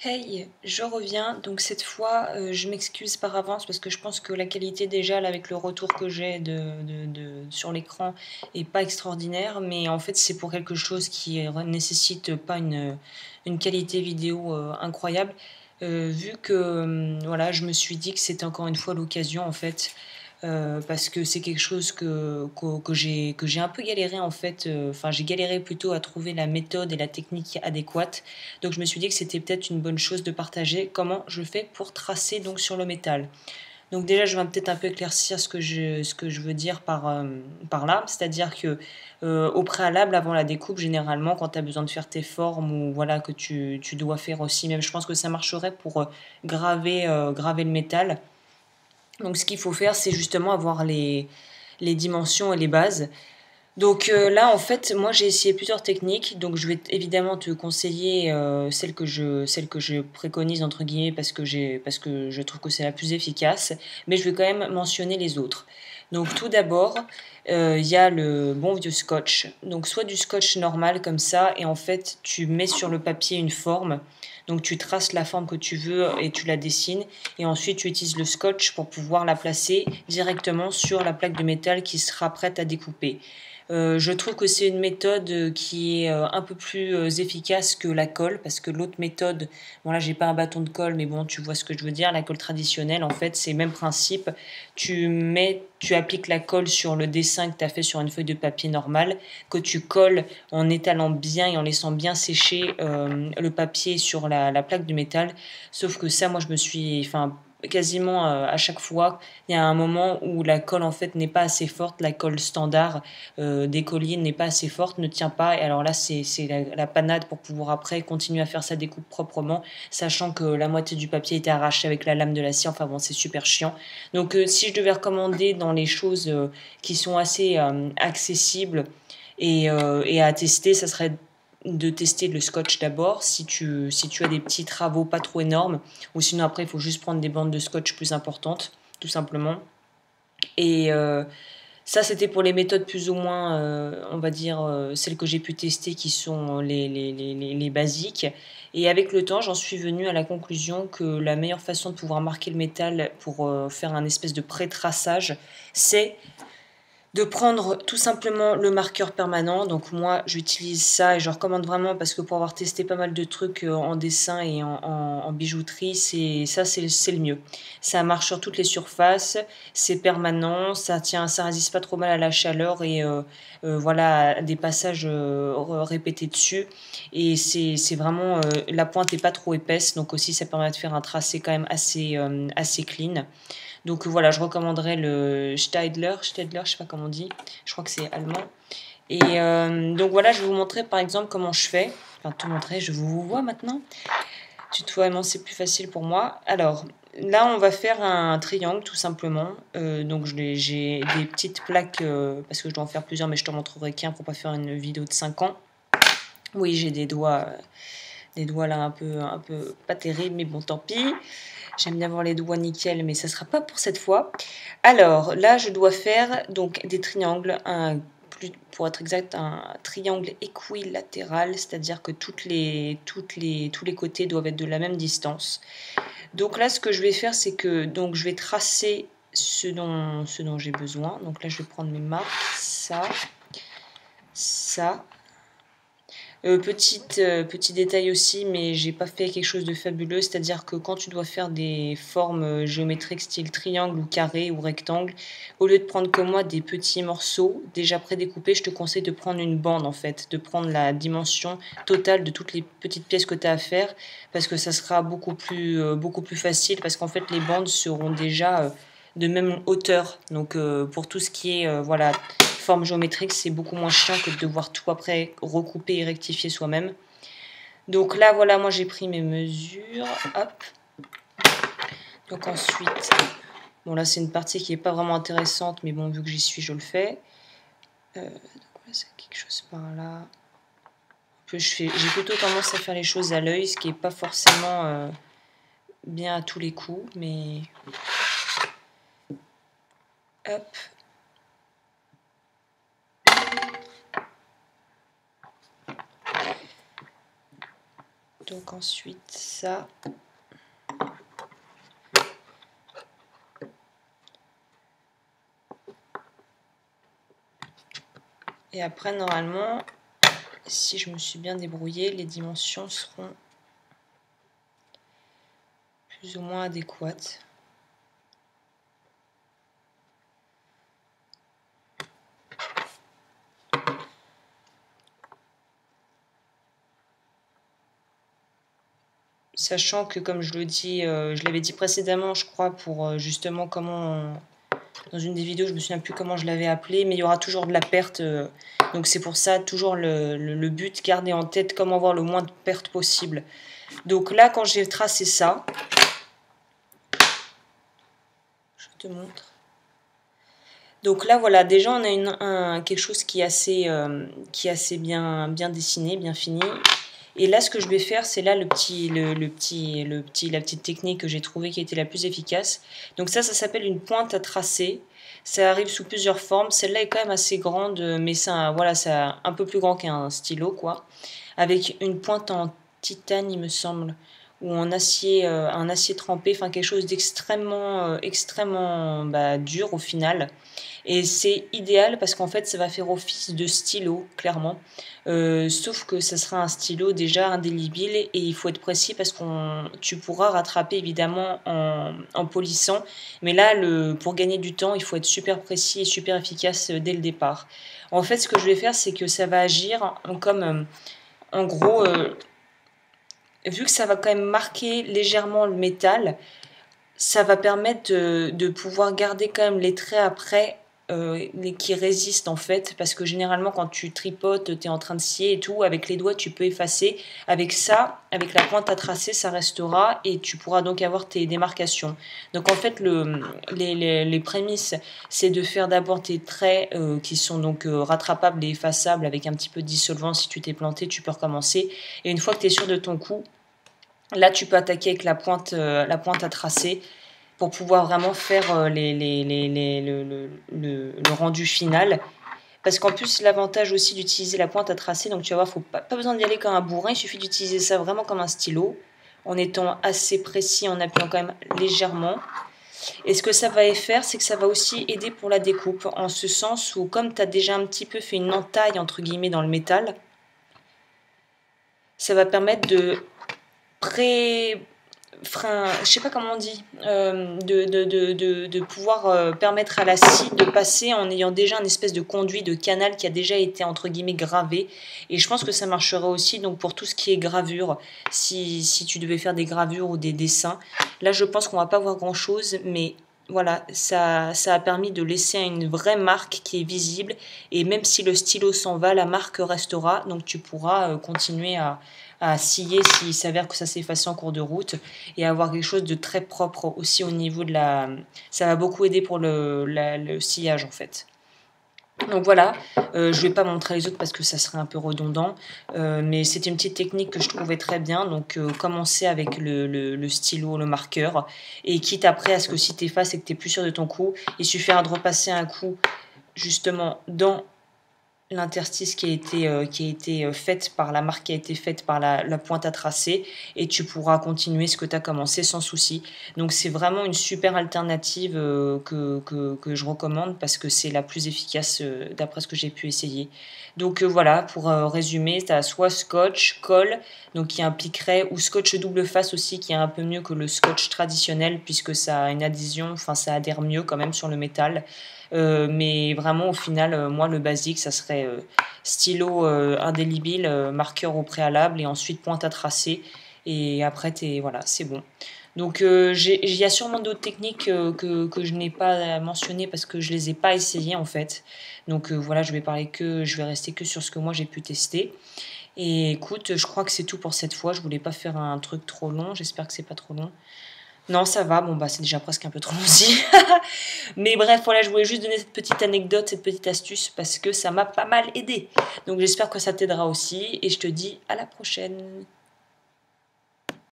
Hey, je reviens. Donc cette fois, je m'excuse par avance parce que je pense que la qualité déjà là, avec le retour que j'ai sur l'écran est pas extraordinaire. Mais en fait, c'est pour quelque chose qui nécessite pas une qualité vidéo incroyable. Vu que voilà, je me suis dit que c'était encore une fois l'occasion en fait. Parce que c'est quelque chose que j'ai un peu galéré en fait, enfin j'ai galéré plutôt à trouver la méthode et la technique adéquate. Donc je me suis dit que c'était peut-être une bonne chose de partager comment je fais pour tracer donc sur le métal. Donc déjà je vais peut-être un peu éclaircir ce que je veux dire par là, c'est-à-dire que au préalable avant la découpe généralement quand tu as besoin de faire tes formes ou voilà que tu dois faire aussi, même je pense que ça marcherait pour graver le métal. Donc ce qu'il faut faire, c'est justement avoir les dimensions et les bases. Donc là, en fait, moi j'ai essayé plusieurs techniques. Donc je vais évidemment te conseiller celle que je préconise entre guillemets parce que je trouve que c'est la plus efficace. Mais je vais quand même mentionner les autres. Donc tout d'abord, il y a le bon vieux scotch. Donc soit du scotch normal comme ça, et en fait tu mets sur le papier une forme. Donc tu traces la forme que tu veux et tu la dessines. Et ensuite tu utilises le scotch pour pouvoir la placer directement sur la plaque de métal qui sera prête à découper. Je trouve que c'est une méthode qui est un peu plus efficace que la colle, parce que l'autre méthode, bon là j'ai pas un bâton de colle, mais bon tu vois ce que je veux dire, la colle traditionnelle en fait c'est le même principe, tu appliques la colle sur le dessin que tu as fait sur une feuille de papier normale, que tu colles en étalant bien et en laissant bien sécher le papier sur la plaque de métal, sauf que ça moi je me suis, enfin quasiment à chaque fois, il y a un moment où la colle en fait n'est pas assez forte, la colle standard des colliers n'est pas assez forte, ne tient pas. Et alors là, c'est la panade pour pouvoir après continuer à faire sa découpe proprement, sachant que la moitié du papier était arraché avec la lame de la scie. Enfin bon, c'est super chiant. Donc si je devais recommander dans les choses qui sont assez accessibles et à tester, ça serait de tester le scotch d'abord si tu as des petits travaux pas trop énormes, ou sinon après il faut juste prendre des bandes de scotch plus importantes tout simplement. Et ça, c'était pour les méthodes plus ou moins, on va dire, celles que j'ai pu tester, qui sont les basiques. Et avec le temps, j'en suis venue à la conclusion que la meilleure façon de pouvoir marquer le métal pour faire un espèce de pré-traçage, c'est de prendre tout simplement le marqueur permanent. Donc moi, j'utilise ça et je recommande vraiment parce que pour avoir testé pas mal de trucs en dessin et en bijouterie, c'est le mieux. Ça marche sur toutes les surfaces, c'est permanent, ça tient, ça résiste pas trop mal à la chaleur et voilà, à des passages répétés dessus. Et c'est vraiment, la pointe est pas trop épaisse, donc aussi ça permet de faire un tracé quand même assez clean. Donc voilà, je recommanderais le Staedtler, je sais pas comment on dit, je crois que c'est allemand. Et donc voilà, je vais vous montrer par exemple comment je fais. Enfin, tout montrer, je vous vois maintenant. Tutoiement, c'est plus facile pour moi. Alors, là, on va faire un triangle tout simplement. Donc j'ai des petites plaques, parce que je dois en faire plusieurs, mais je te montrerai qu'un pour pas faire une vidéo de 5 ans. Oui, j'ai des doigts là un peu pas terribles, mais bon, tant pis. J'aime bien avoir les doigts nickel, mais ça ne sera pas pour cette fois. Alors, là, je dois faire donc des triangles, pour être exact, un triangle équilatéral, c'est-à-dire que tous les côtés doivent être de la même distance. Donc là, ce que je vais faire, c'est que donc, je vais tracer ce dont j'ai besoin. Donc là, je vais prendre mes marques, ça. Petit détail aussi, mais j'ai pas fait quelque chose de fabuleux, c'est-à-dire que quand tu dois faire des formes géométriques style triangle ou carré ou rectangle, au lieu de prendre comme moi des petits morceaux déjà prédécoupés, je te conseille de prendre une bande en fait, de prendre la dimension totale de toutes les petites pièces que tu as à faire, parce que ça sera beaucoup plus facile, parce qu'en fait les bandes seront déjà de même hauteur. Donc pour tout ce qui est voilà, forme géométrique, c'est beaucoup moins chiant que de devoir tout après recouper et rectifier soi-même. Donc là, voilà, moi j'ai pris mes mesures. Hop. Donc ensuite, bon là c'est une partie qui n'est pas vraiment intéressante, mais bon, vu que j'y suis, je le fais. Donc là, c'est quelque chose par là. J'ai plutôt tendance à faire les choses à l'œil, ce qui n'est pas forcément bien à tous les coups, mais hop. Donc ensuite ça. Et après normalement, si je me suis bien débrouillée, les dimensions seront plus ou moins adéquates. Sachant que, comme je le dis, je l'avais dit précédemment, je crois, pour justement comment... Dans une des vidéos, je me souviens plus comment je l'avais appelé, mais il y aura toujours de la perte. Donc c'est pour ça, toujours le but, garder en tête comment avoir le moins de pertes possible. Donc là, quand j'ai tracé ça, je te montre. Donc là, voilà, déjà, on a quelque chose qui est assez bien dessiné, bien fini. Et là, ce que je vais faire, c'est là la petite technique que j'ai trouvée qui a été la plus efficace. Donc ça s'appelle une pointe à tracer. Ça arrive sous plusieurs formes. Celle-là est quand même assez grande, mais voilà, c'est un peu plus grand qu'un stylo, quoi. Avec une pointe en titane, il me semble, ou en acier, un acier trempé, enfin quelque chose d'extrêmement dur au final. Et c'est idéal parce qu'en fait, ça va faire office de stylo, clairement. Sauf que ça sera un stylo déjà indélébile et il faut être précis parce que tu pourras rattraper évidemment en polissant. Mais là, pour gagner du temps, il faut être super précis et super efficace dès le départ. En fait, ce que je vais faire, c'est que ça va agir comme, en gros, vu que ça va quand même marquer légèrement le métal, ça va permettre de pouvoir garder quand même les traits après qui résistent en fait, parce que généralement quand tu tripotes, tu es en train de scier et tout, avec les doigts tu peux effacer. Avec ça, avec la pointe à tracer, ça restera et tu pourras donc avoir tes démarcations. Donc en fait, les prémices, c'est de faire d'abord tes traits qui sont donc rattrapables et effaçables avec un petit peu de dissolvant. Si tu t'es planté, tu peux recommencer. Et une fois que tu es sûr de ton coup, là, tu peux attaquer avec la pointe à tracer pour pouvoir vraiment faire le rendu final. Parce qu'en plus, l'avantage aussi d'utiliser la pointe à tracer, donc tu vas voir, faut pas besoin d'y aller comme un bourrin, il suffit d'utiliser ça vraiment comme un stylo, en étant assez précis, en appuyant quand même légèrement. Et ce que ça va faire, c'est que ça va aussi aider pour la découpe, en ce sens où comme tu as déjà un petit peu fait une entaille, entre guillemets, dans le métal, ça va permettre de je sais pas comment on dit, de pouvoir permettre à la scie de passer en ayant déjà une espèce de conduit de canal qui a déjà été entre guillemets gravé. Et je pense que ça marchera aussi donc pour tout ce qui est gravure, si tu devais faire des gravures ou des dessins. Là, je pense qu'on va pas voir grand chose, mais voilà, ça a permis de laisser une vraie marque qui est visible. Et même si le stylo s'en va, la marque restera. Donc tu pourras continuer à scier s'il s'avère que ça s'efface en cours de route et avoir quelque chose de très propre aussi au niveau de la... Ça va beaucoup aider pour le sciage en fait. Donc voilà, je vais pas montrer les autres parce que ça serait un peu redondant, mais c'était une petite technique que je trouvais très bien. Donc commencer avec le stylo, le marqueur, et quitte après à ce que si tu effaces et que tu es plus sûr de ton coup, il suffira de repasser un coup justement dans l'interstice qui a été faite par la marque, qui a été faite par la pointe à tracer, et tu pourras continuer ce que tu as commencé sans souci. Donc c'est vraiment une super alternative que je recommande parce que c'est la plus efficace d'après ce que j'ai pu essayer. Donc voilà, pour résumer, tu as soit scotch, colle, donc qui impliquerait, ou scotch double face aussi, qui est un peu mieux que le scotch traditionnel puisque ça a une adhésion, enfin ça adhère mieux quand même sur le métal. Mais vraiment au final, moi le basique ça serait stylo indélébile, marqueur au préalable et ensuite pointe à tracer et après voilà, c'est bon. Donc il y a sûrement d'autres techniques que je n'ai pas mentionnées parce que je les ai pas essayées en fait. Donc voilà, je vais rester que sur ce que moi j'ai pu tester. Et écoute, je crois que c'est tout pour cette fois. Je voulais pas faire un truc trop long. J'espère que c'est pas trop long. Non, ça va. Bon, bah, c'est déjà presque un peu trop long aussi. Mais bref, voilà, je voulais juste donner cette petite anecdote, cette petite astuce, parce que ça m'a pas mal aidé. Donc j'espère que ça t'aidera aussi, et je te dis à la prochaine.